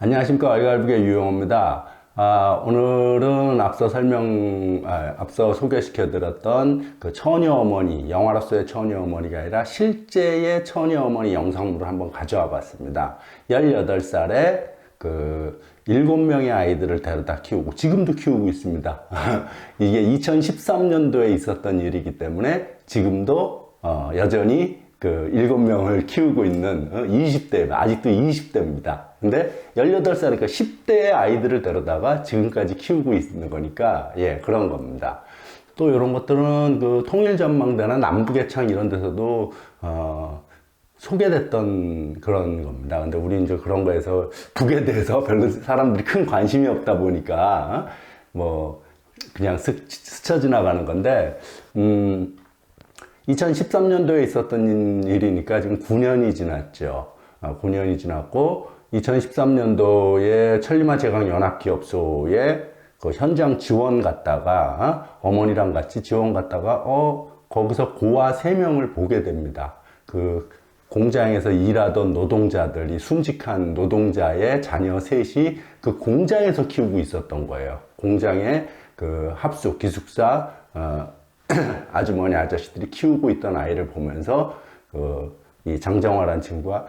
안녕하십니까. 알갈비의 유용호입니다. 오늘은 앞서 소개시켜드렸던 그 처녀 어머니, 영화로서의 처녀 어머니가 아니라 실제의 처녀 어머니 영상물을 한번 가져와 봤습니다. 18살에 그 7명의 아이들을 데려다 키우고, 지금도 키우고 있습니다. 이게 2013년도에 있었던 일이기 때문에 지금도 여전히 그 7명을 키우고 있는 20대, 아직도 20대입니다. 근데 18살이니까 10대의 아이들을 데려다가 지금까지 키우고 있는 거니까, 예, 그런 겁니다. 또 이런 것들은 그 통일전망대나 남북의창 이런 데서도, 소개됐던 그런 겁니다. 근데 우리 이제 그런 거에서 북에 대해서 별로 사람들이 큰 관심이 없다 보니까, 그냥 스쳐 지나가는 건데, 2013년도에 있었던 일이니까 지금 9년이 지났죠. 9년이 지났고 2013년도에 천리마 제강 연합기업소에 그 현장 지원 갔다가 어머니랑 같이 지원 갔다가 거기서 고아 3명을 보게 됩니다. 그 공장에서 일하던 노동자들이 순직한 노동자의 자녀 셋이 그 공장에서 키우고 있었던 거예요. 공장에 그 합숙 기숙사 아주머니 아저씨들이 키우고 있던 아이를 보면서 이 장정화라는 친구가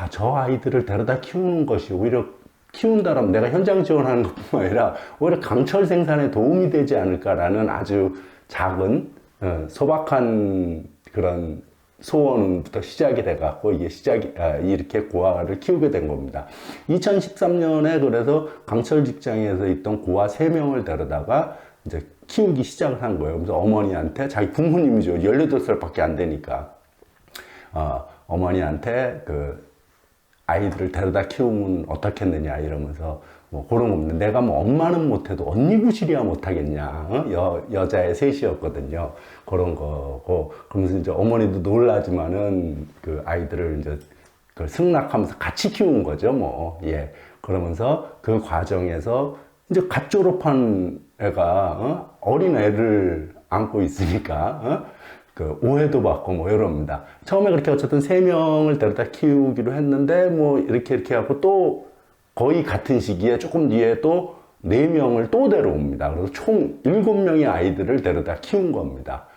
저 아이들을 데려다 키우는 것이 오히려 키운다라면 내가 현장 지원하는 것뿐만 아니라 오히려 강철 생산에 도움이 되지 않을까라는 아주 작은 소박한 그런 소원부터 시작이 돼갖고 이게 이렇게 고아를 키우게 된 겁니다. 2013년에 그래서 강철 직장에서 있던 고아 3명을 데려다가 이제 키우기 시작을 한 거예요. 그래서 어머니한테, 자기 부모님이죠. 18살밖에 안 되니까. 어머니한테 그 아이들을 데려다 키우면 어떻겠느냐 이러면서 그런 겁니다. 내가 엄마는 못해도 언니 구실이야 못하겠냐. 여자애 셋이었거든요. 그런 거고. 그러면서 이제 어머니도 놀라지만은 그 아이들을 이제 그 승낙하면서 같이 키운 거죠. 예. 그러면서 그 과정에서 이제 갓 졸업한 애가 어린 애를 안고 있으니까 그 오해도 받고 이럽니다. 처음에 그렇게 어쨌든 3명을 데려다 키우기로 했는데 이렇게 하고 또 거의 같은 시기에 조금 뒤에 또 4명을 또 데려옵니다. 그래서 총 7명의 아이들을 데려다 키운 겁니다.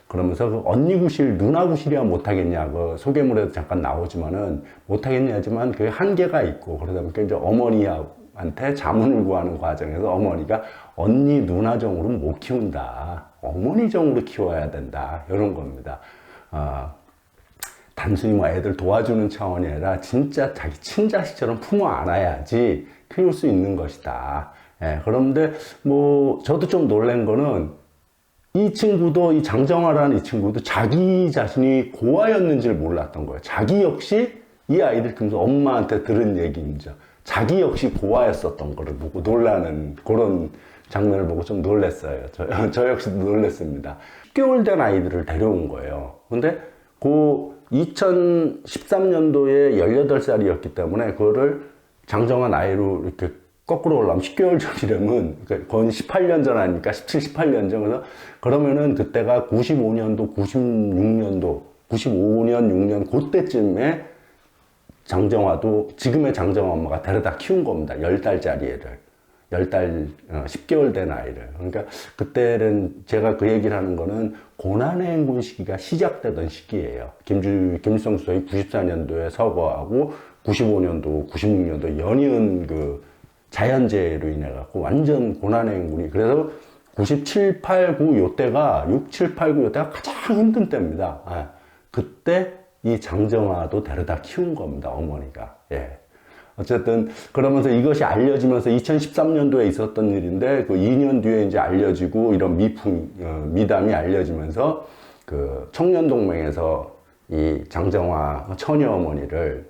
그러면서 그 언니 구실, 누나 구실이야 못하겠냐. 그 소개물에도 잠깐 나오지만은 못하겠냐 하지만 그 한계가 있고 그러다 보니까 이제 어머니한테 자문을 구하는 과정에서 어머니가 언니 누나 정으로는 못 키운다. 어머니 정으로 키워야 된다. 이런 겁니다. 단순히 애들 도와주는 차원이 아니라 진짜 자기 친자식처럼 품어 안아야지 키울 수 있는 것이다. 예, 그런데 저도 좀 놀란 거는 이 친구도, 이 장정화라는 이 친구도 자기 자신이 고아였는지를 몰랐던 거예요. 자기 역시 이 아이들 보면서 엄마한테 들은 얘기입니다. 자기 역시 고아였었던 거를 보고 놀라는 그런 장면을 보고 좀 놀랐어요. 저 역시도 놀랐습니다. 10개월 된 아이들을 데려온 거예요. 근데 그 2013년도에 18살이었기 때문에 그거를 장정한 나이로 이렇게 거꾸로 올라가면 10개월 전이라면 거의 18년 전 아닙니까? 17, 18년 전. 그래서 그러면은 그때가 95년도, 96년도, 95년, 6년 그때쯤에 장정화도 지금의 장정화 엄마가 데려다 키운 겁니다. 10달짜리 애를. 10개월 된 아이를. 그러니까 그때는 제가 그 얘기를 하는 거는 고난의 행군 시기가 시작되던 시기예요. 김일성 수석이 94년도에 서거하고 95년도, 96년도 연이은 그 자연재해로 인해 갖고 완전 고난의 행군이. 그래서 97, 8, 9 요때가 6, 7, 8, 9 요때가 가장 힘든 때입니다. 그때 이 장정화도 데려다 키운 겁니다. 어머니가. 예. 어쨌든 그러면서 이것이 알려지면서 2013년도에 있었던 일인데 그 2년 뒤에 이제 알려지고 이런 미담이 알려지면서 그 청년동맹에서 이 장정화 처녀 어머니를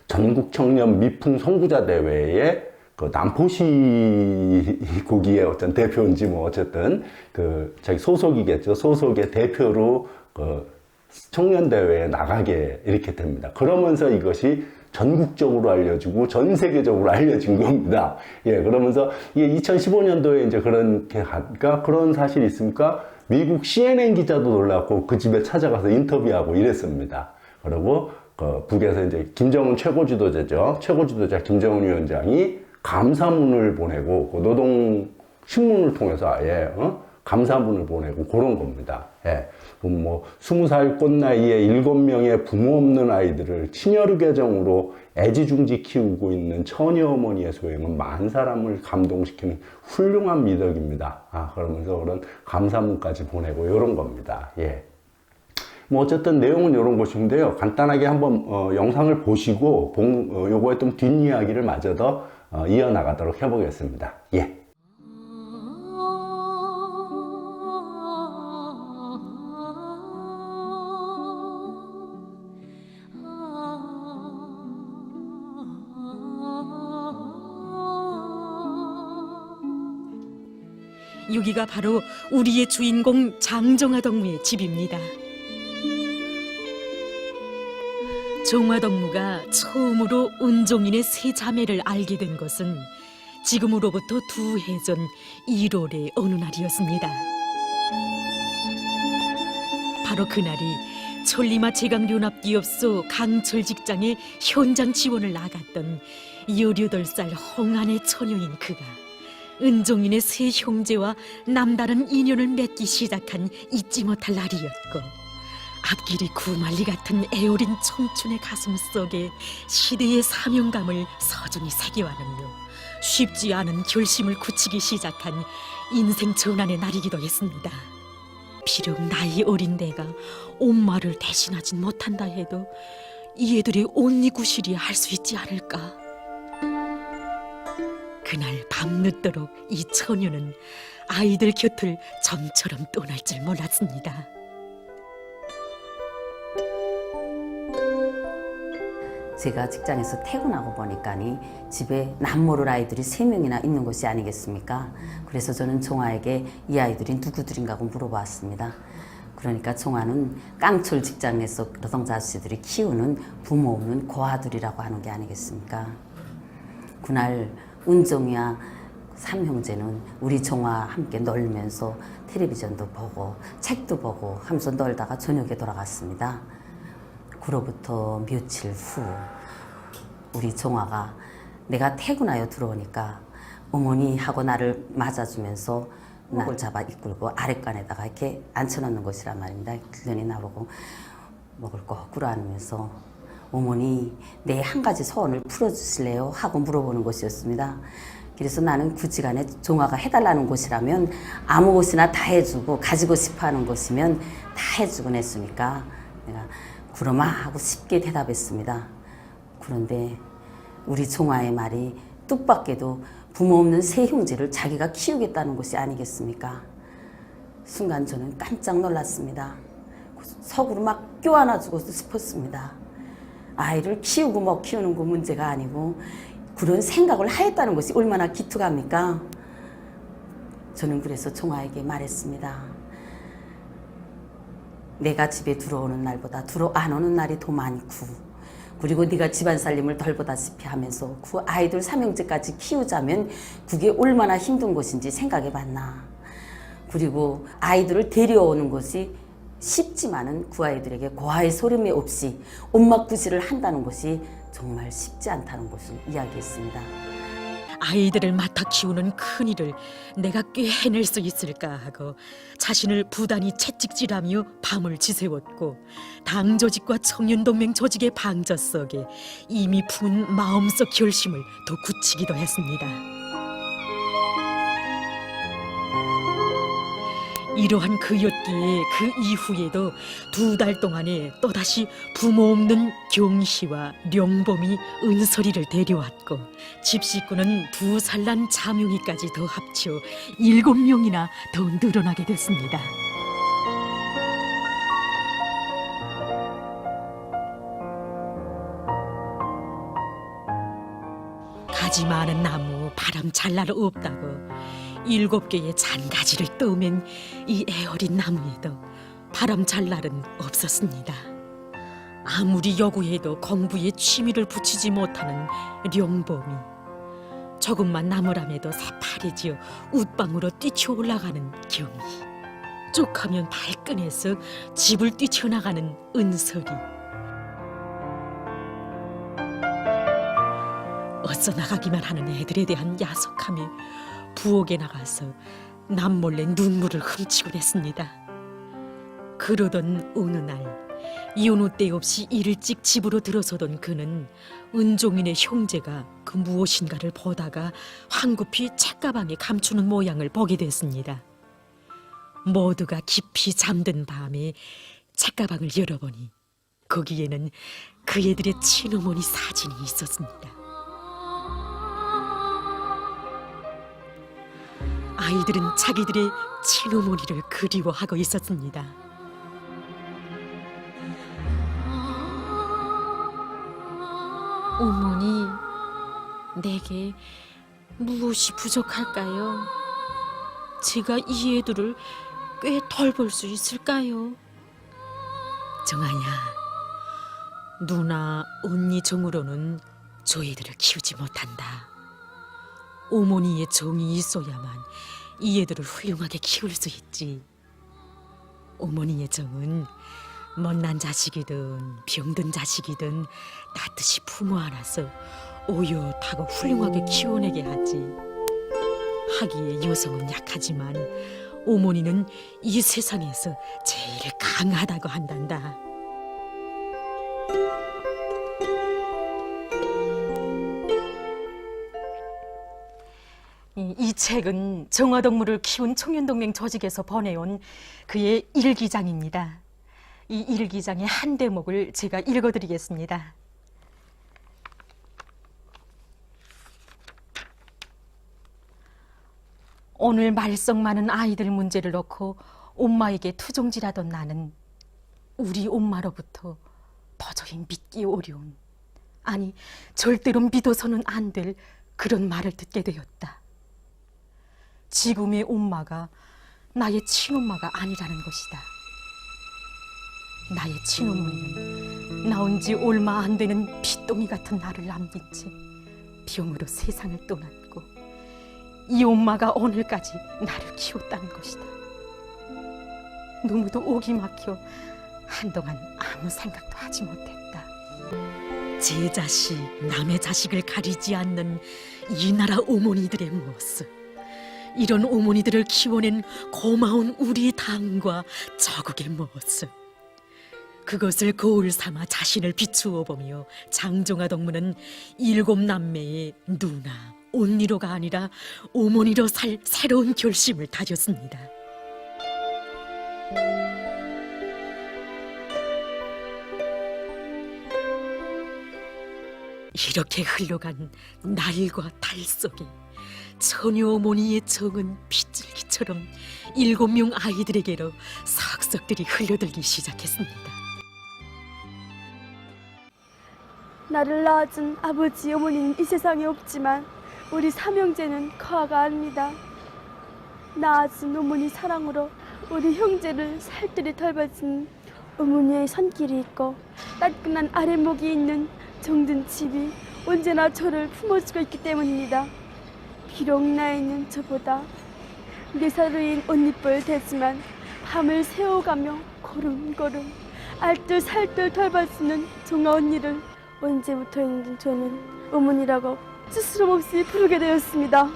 전국 청년 미풍 선구자 대회에 그 남포시 고기의 어떤 대표인지 어쨌든 그 자기 소속이겠죠. 소속의 대표로 그 청년대회에 나가게 이렇게 됩니다. 그러면서 이것이 전국적으로 알려지고 전 세계적으로 알려진 겁니다. 예, 그러면서 이게 2015년도에 이제 그렇게 하니까 그런 사실이 있으니까 미국 CNN 기자도 놀랐고 그 집에 찾아가서 인터뷰하고 이랬습니다. 그리고 그 북에서 이제 김정은 최고 지도자죠. 최고 지도자 김정은 위원장이 감사문을 보내고 그 노동 신문을 통해서 아예 감사문을 보내고 그런 겁니다. 예. 그럼 뭐 20살 꽃 나이에 7명의 부모 없는 아이들을 친여르 계정으로 애지중지 키우고 있는 처녀 어머니의 소행은 많은 사람을 감동시키는 훌륭한 미덕입니다. 그러면서 그런 감사문까지 보내고 이런 겁니다. 예. 뭐 어쨌든 내용은 이런 것인데요. 간단하게 한번 영상을 보시고 요거에 좀 뒷이야기를 마저 더 이어나가도록 해보겠습니다. 예. 여기가 바로 우리의 주인공 장정화덕무의 집입니다. 정화덕무가 처음으로 은종인의 세 자매를 알게 된 것은 지금으로부터 2해 전 1월의 어느 날이었습니다. 바로 그날이 천리마 제강연합기업소 강철 직장에 현장 지원을 나갔던 18살 헝한의 처녀인 그가 은종인의 세 형제와 남다른 인연을 맺기 시작한 잊지 못할 날이었고, 앞길이 구말리 같은 애어린 청춘의 가슴 속에 시대의 사명감을 서준히 새겨왔으며 쉽지 않은 결심을 굳히기 시작한 인생 전환의 날이기도 했습니다. 비록 나이 어린 내가 엄마를 대신하진 못한다 해도 이 애들의 온니구실이 할 수 있지 않을까. 그날 밤늦도록 이 처녀는 아이들 곁을 점처럼 떠날 줄 몰랐습니다. 제가 직장에서 퇴근하고 보니까니 집에 남모를 아이들이 3명이나 있는 것이 아니겠습니까? 그래서 저는 종아에게 이 아이들이 누구들인가 하고 물어봤습니다. 그러니까 종아는 깡철 직장에서 노동자 아저씨들이 키우는 부모 없는 고아들이라고 하는 게 아니겠습니까? 그날 은종이와 삼형제는 우리 종아와 함께 놀면서 텔레비전도 보고 책도 보고 하면서 놀다가 저녁에 돌아갔습니다. 그로부터 며칠 후 우리 종아가 내가 퇴근하여 들어오니까 어머니하고 나를 맞아주면서 나를 잡아 이끌고 아랫간에다가 이렇게 앉혀놓는 것이란 말입니다. 그러니 나보고 먹을 거 꿀어안으면서 어머니 내 한 가지 소원을 풀어주실래요? 하고 물어보는 것이었습니다. 그래서 나는 굳이간에 종아가 해달라는 곳이라면 아무 곳이나 다 해주고 가지고 싶어하는 것이면 다 해주곤 했으니까 내가 그러마 하고 쉽게 대답했습니다. 그런데 우리 종아의 말이 뜻밖에도 부모 없는 세 형제를 자기가 키우겠다는 것이 아니겠습니까? 순간 저는 깜짝 놀랐습니다. 속으로 막 껴안아주고 싶었습니다. 아이를 키우고 못 키우는 거 문제가 아니고 그런 생각을 하였다는 것이 얼마나 기특합니까? 저는 그래서 종아에게 말했습니다. 내가 집에 들어오는 날보다 들어 안 오는 날이 더 많고, 그리고 네가 집안 살림을 덜 보다시피 하면서 그 아이들 3형제까지 키우자면 그게 얼마나 힘든 것인지 생각해 봤나. 그리고 아이들을 데려오는 것이 쉽지만은 그 아이들에게 고아의 소름이 없이 엄마구실을 한다는 것이 정말 쉽지 않다는 것을 이야기했습니다. 아이들을 맡아 키우는 큰일을 내가 꽤 해낼 수 있을까 하고 자신을 부단히 채찍질하며 밤을 지새웠고, 당조직과 청년동맹 조직의 방저 속에 이미 푼 마음속 결심을 더 굳히기도 했습니다. 이러한 그였기에 그 이후에도 2달 동안에 또다시 부모 없는 경희와 령범이 은설이를 데려왔고, 집식구는 2살 난 자명이까지 더 합쳐 7명이나 더 늘어나게 됐습니다. 가지 많은 나무 바람 잘 날 없다고 7개의 잔가지를 떠맨 이 애어린 나무에도 바람 잘 날은 없었습니다. 아무리 요구해도 공부에 취미를 붙이지 못하는 령범이 조금만 나무람에도 새파래지어 웃방으로 뛰쳐 올라가는 경희, 쪽하면 발끈해서 집을 뛰쳐나가는 은설이, 어서 나가기만 하는 애들에 대한 야속함에 부엌에 나가서 남몰래 눈물을 훔치곤 했습니다. 그러던 어느 날 이혼 때 없이 일찍 집으로 들어서던 그는 은종인의 형제가 그 무엇인가를 보다가 황급히 책가방에 감추는 모양을 보게 됐습니다. 모두가 깊이 잠든 밤에 책가방을 열어보니 거기에는 그 애들의 친어머니 사진이 있었습니다. 아이들은 자기들의 친어머니를 그리워하고 있었습니다. 어머니, 내게 무엇이 부족할까요? 제가 이 애들을 꽤 덜 볼 수 있을까요? 정아야, 누나, 언니 정으로는 저 애들을 키우지 못한다. 어머니의 정이 있어야만 이 애들을 훌륭하게 키울 수 있지. 어머니의 정은 못난 자식이든 병든 자식이든 낫듯이 부모 안아서 오얏하고 훌륭하게 키워내게 하지. 하기에 여성은 약하지만 어머니는 이 세상에서 제일 강하다고 한단다. 이 책은 정화동물을 키운 청년동맹 조직에서 보내온 그의 일기장입니다. 이 일기장의 한 대목을 제가 읽어드리겠습니다. 오늘 말썽 많은 아이들 문제를 놓고 엄마에게 투정질하던 나는 우리 엄마로부터 도저히 믿기 어려운, 아니 절대로 믿어서는 안 될 그런 말을 듣게 되었다. 지금의 엄마가 나의 친엄마가 아니라는 것이다. 나의 친어머니는 나온 지 얼마 안 되는 핏덩이 같은 나를 남긴 채 병으로 세상을 떠났고 이 엄마가 오늘까지 나를 키웠다는 것이다. 너무도 옥이 막혀 한동안 아무 생각도 하지 못했다. 제 자식, 남의 자식을 가리지 않는 이 나라 어머니들의 모습, 이런 어머니들을 키워낸 고마운 우리 당과 저국의 모습, 그것을 거울 삼아 자신을 비추어 보며 장정아 동무는 7 남매의 누나, 언니로가 아니라 어머니로 살 새로운 결심을 다졌습니다. 이렇게 흘러간 날과 달 속에 처녀 어머니의 정은 빗줄기처럼 7명 아이들에게로 석석들이 흘러들기 시작했습니다. 나를 낳아준 아버지, 어머니는 이 세상에 없지만 우리 삼형제는 거하가 압니다. 낳아준 어머니 사랑으로 우리 형제를 살뜰히 돌봐준 어머니의 손길이 있고 따끈한 아랫목이 있는 정든 집이 언제나 저를 품어주고 있기 때문입니다. 비록 나이는 저보다 4살인 언니뻘 되지만 밤을 새워가며 걸음걸음 알뜰살뜰 돌봐주는 종아 언니를 언제부터인지 저는 어머니라고 스스럼없이 부르게 되었습니다.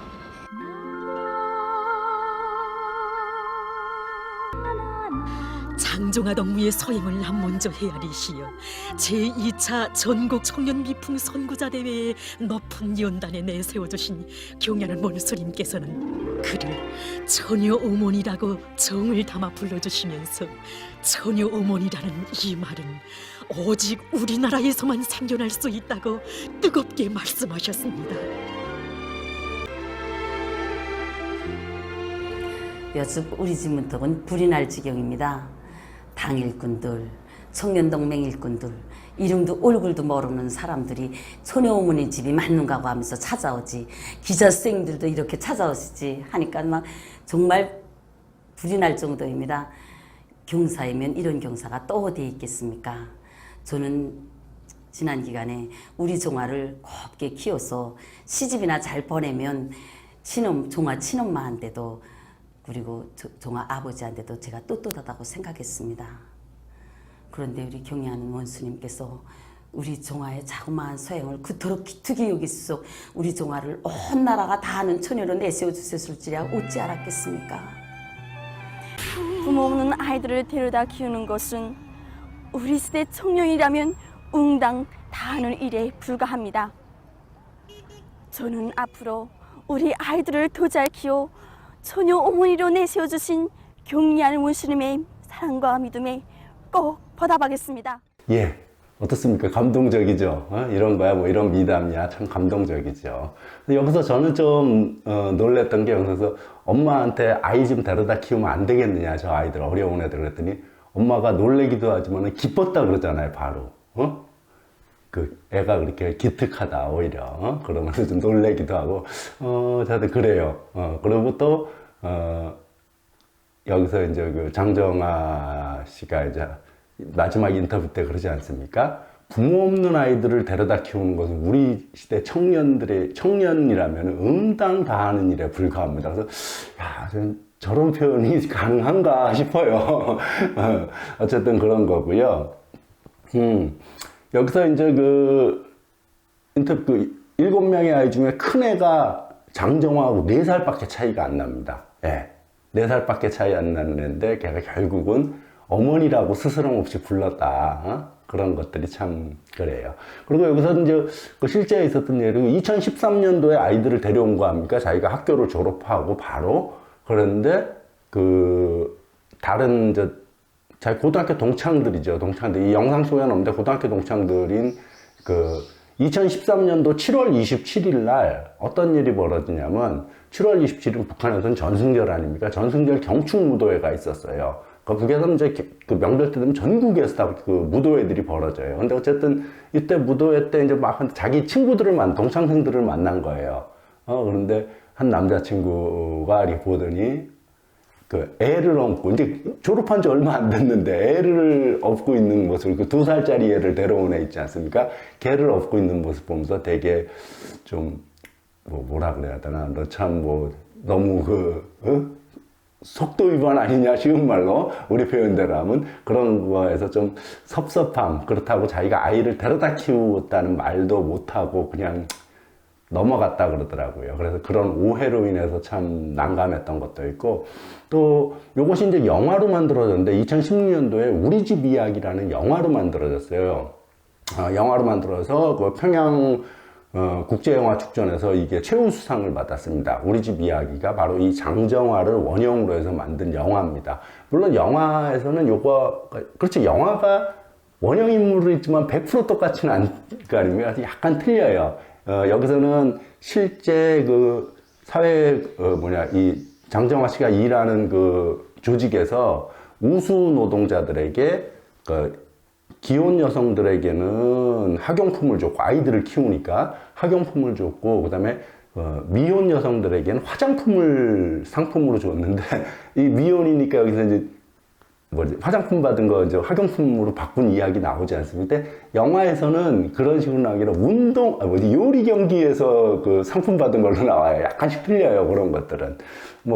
장정아 동무의 소행을 난 먼저 헤아리시어 제2차 전국 청년 미풍 선구자 대회에 높은 연단에 내세워주신 경야는 원수님께서는 그를 처녀 어머니라고 정을 담아 불러주시면서 처녀 어머니라는 이 말은 오직 우리나라에서만 생겨날 수 있다고 뜨겁게 말씀하셨습니다. 요즘 우리 집 문턱은 불이 날 지경입니다. 당 일꾼들, 청년동맹 일꾼들, 이름도 얼굴도 모르는 사람들이 처녀 어머니 집이 맞는가고 하면서 찾아오지, 기자 선생님들도 이렇게 찾아오시지 하니까 막 정말 불이 날 정도입니다. 경사이면 이런 경사가 또 어디에 있겠습니까? 저는 지난 기간에 우리 종아를 곱게 키워서 시집이나 잘 보내면 종아 친엄마한테도 그리고 종아 아버지한테도 제가 떳떳하다고 생각했습니다. 그런데 우리 경애하는 원수님께서 우리 종아의 자그마한 소행을 그토록 기특히 여기소 우리 종아를 온 나라가 다 아는 처녀로 내세워 주셨을지라 어찌 알았겠습니까? 부모 없는 아이들을 데려다 키우는 것은 우리 시대 청년이라면 응당 다 하는 일에 불과합니다. 저는 앞으로 우리 아이들을 더 잘 키워 처녀 어머니로 내세워주신 경리하는 원수님의 사랑과 믿음에 꼭 보답하겠습니다. 예, 어떻습니까? 감동적이죠? 이런 거야, 뭐 이런 미담이야. 참 감동적이죠. 근데 여기서 저는 좀 놀랬던 게, 여기서 엄마한테 아이 좀 데려다 키우면 안 되겠느냐, 저 아이들, 어려운 애들. 그랬더니 엄마가 놀래기도 하지만 기뻤다 그러잖아요, 바로. 그 애가 그렇게 기특하다, 오히려. 그러면서 좀 놀래기도 하고, 저도 그래요. 그리고 또, 여기서 이제 그 장정아 씨가 이제 마지막 인터뷰 때 그러지 않습니까? 부모 없는 아이들을 데려다 키우는 것은 우리 시대 청년이라면 응당 다 하는 일에 불과합니다. 그래서, 야, 저런 표현이 가능한가 싶어요. 어쨌든 그런 거고요. 여기서 이제 인터뷰 7명의 아이 중에 큰 애가 장정화하고 4살밖에 차이가 안 납니다. 예. 4살밖에 차이 안 나는 애인데 걔가 결국은 어머니라고 스스럼 없이 불렀다. 그런 것들이 참 그래요. 그리고 여기서 이제 그 실제에 있었던 일이 2013년도에 아이들을 데려온 거 합니까? 자기가 학교를 졸업하고 바로. 그런데 다른 자기 고등학교 동창들이죠. 동창들. 이 영상 속에는 없는데 고등학교 동창들인 2013년도 7월 27일 날 어떤 일이 벌어지냐면 7월 27일 북한에서는 전승절 아닙니까? 전승절 경축무도회가 있었어요. 북에서는 이제 그 명절 때 되면 전국에서 다 그 무도회들이 벌어져요. 근데 어쨌든 이때 무도회 때 이제 막 자기 친구들을 동창생들을 만난 거예요. 그런데 한 남자친구가 이렇게 보더니 그 애를 업고, 이제 졸업한 지 얼마 안 됐는데 애를 업고 있는 모습을, 그 2살짜리 애를 데려온 애 있지 않습니까? 걔를 업고 있는 모습 보면서 되게 좀, 뭐라 그래야 되나, 너 참 너무 속도 위반 아니냐, 쉬운 말로, 우리 표현대로 하면, 그런 거에서 좀 섭섭함, 그렇다고 자기가 아이를 데려다 키웠다는 말도 못하고 그냥 넘어갔다 그러더라고요. 그래서 그런 오해로 인해서 참 난감했던 것도 있고, 또 요것이 이제 영화로 만들어졌는데 2016년도에 우리 집 이야기라는 영화로 만들어졌어요. 영화로 만들어서 그 평양 국제영화축전에서 이게 최우수상을 받았습니다. 우리 집 이야기가 바로 이 장정화를 원형으로 해서 만든 영화입니다. 물론 영화에서는 그렇죠. 영화가 원형 인물은 있지만 100% 똑같지는 않을 거 아닙니까? 약간 틀려요. 여기서는 실제 이 장정화 씨가 일하는 조직에서 우수 노동자들에게, 기혼 여성들에게는 학용품을 줬고, 아이들을 키우니까 학용품을 줬고, 그 다음에, 미혼 여성들에게는 화장품을 상품으로 줬는데, 이 미혼이니까 여기서 이제 화장품 받은 거 이제 학용품으로 바꾼 이야기 나오지 않습니까? 근데 영화에서는 그런 식으로 나오기라 요리 경기에서 상품 받은 걸로 나와요. 약간씩 틀려요, 그런 것들은.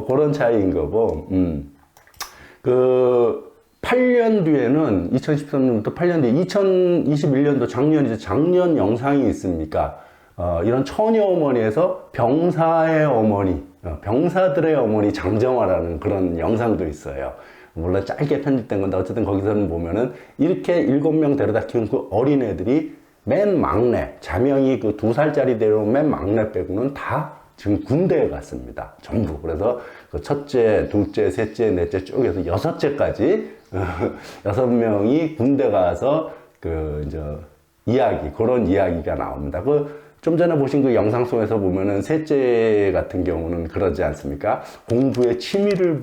그런 차이인 거고, 8년 뒤에는, 2013년부터 8년 뒤에 2021년도 작년 영상이 있습니까? 이런 처녀 어머니에서 병사의 어머니, 병사들의 어머니 장정화라는 그런 영상도 있어요. 물론 짧게 편집된 건데 어쨌든 거기서는 보면은 이렇게 7명 데려다 키운 그 어린애들이 맨 막내, 자명이 2살짜리 데려온 맨 막내 빼고는 다 지금 군대에 갔습니다. 전부. 그래서 첫째, 둘째, 셋째, 넷째 쭉 해서 6째까지 6명이 군대 가서 그런 이야기가 나옵니다. 좀 전에 보신 그 영상 속에서 보면은 셋째 같은 경우는 그러지 않습니까? 공부에 취미를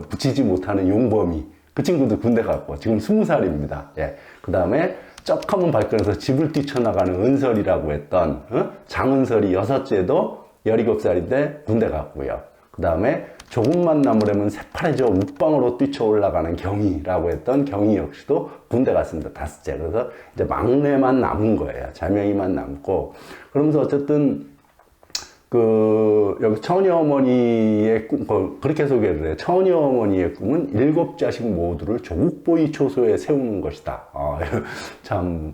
붙이지 못하는 용범이. 그 친구도 군대 갔고, 지금 20살입니다. 예. 그 다음에 쩍하면 발끈해서 집을 뛰쳐나가는 은설이라고 했던, 장은설이 6째도 17살인데 군대 갔고요. 그 다음에 조금만 남으려면 새파래져 욱방으로 뛰쳐 올라가는 경희라고 했던 경희 역시도 군대 갔습니다. 5째. 그래서 이제 막내만 남은 거예요. 자명이만 남고. 그러면서 어쨌든 여기 처녀 어머니의 꿈, 그렇게 소개를 해요. 처녀 어머니의 꿈은 7자식 모두를 조국보위 초소에 세우는 것이다. 참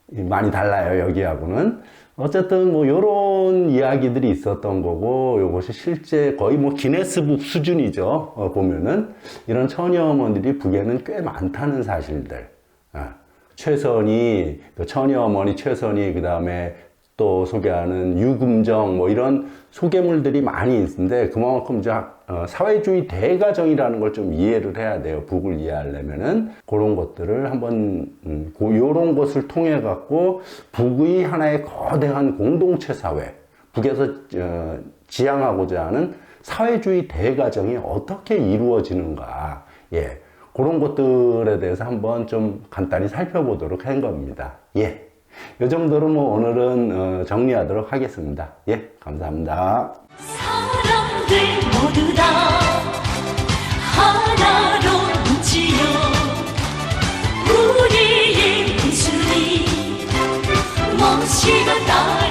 많이 달라요, 여기하고는. 어쨌든 뭐 요런 이야기들이 있었던 거고, 요것이 실제 거의 뭐 기네스북 수준이죠. 보면은 이런 처녀 어머니들이 북에는 꽤 많다는 사실들. 최선희, 그 처녀 어머니 최선희, 그 다음에 또 소개하는 유금정, 뭐 이런 소개물들이 많이 있는데, 그만큼 이제 사회주의 대가정이라는 걸 좀 이해를 해야 돼요. 북을 이해하려면은. 그런 것들을 한번, 요런 것을 통해 갖고 북의 하나의 거대한 공동체 사회, 북에서 지향하고자 하는 사회주의 대가정이 어떻게 이루어지는가. 예. 그런 것들에 대해서 한번 좀 간단히 살펴보도록 한 겁니다. 예. 이 정도로 뭐 오늘은 정리하도록 하겠습니다. 예, 감사합니다. 사람들 모두 다 하나로 뭉치여 우리의 예수님 모시고 따라